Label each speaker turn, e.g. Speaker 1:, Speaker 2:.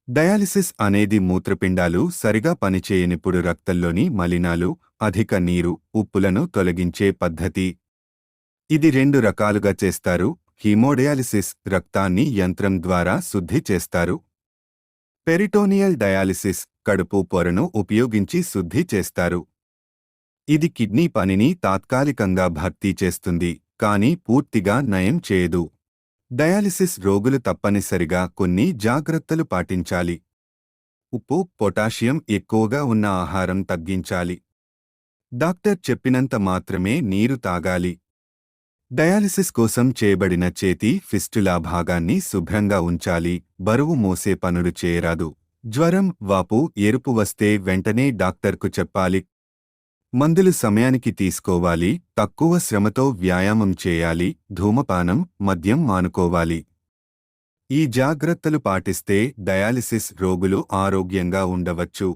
Speaker 1: Dialysis అనేది మూత్రపిండాలు సరిగా పనిచేయనిప్పుడు రక్తంలోని మలినాలు, అధిక నీరు, ఉప్పులను తొలగించే పద్ధతి. ఇది రెండు రకాలుగా చేస్తారు. హీమోడయాలిసిస్ రక్తాన్ని యంత్రం ద్వారా శుద్ధి చేస్తారు. పెరిటోనియల్ డయాలిసిస్ కడుపు పొరను ఉపయోగించి శుద్ధి చేస్తారు. ఇది కిడ్నీ పనిని తాత్కాలికంగా భర్తీ చేస్తుంది, కానీ పూర్తిగా నయం చేయదు. డయాలిసిస్ రోగులు తప్పనిసరిగా కొన్ని జాగ్రత్తలు పాటించాలి. ఉప్పు, పొటాషియం ఎక్కువగా ఉన్న ఆహారం తగ్గించాలి. డాక్టర్ చెప్పినంత మాత్రమే నీరు తాగాలి. డయాలిసిస్ కోసం చేయబడిన చేతి ఫిస్టులా భాగాన్ని శుభ్రంగా ఉంచాలి. బరువు మోసే పనులు చేయరాదు. జ్వరం, వాపు, ఎరుపు వస్తే వెంటనే డాక్టర్కు చెప్పాలి. మందులు సమయానికి తీసుకోవాలి. తక్కువ శ్రమతో వ్యాయామం చేయాలి. ధూమపానం, మద్యం మానుకోవాలి. ఈ జాగ్రత్తలు పాటిస్తే డయాలిసిస్ రోగులు ఆరోగ్యంగా ఉండవచ్చు.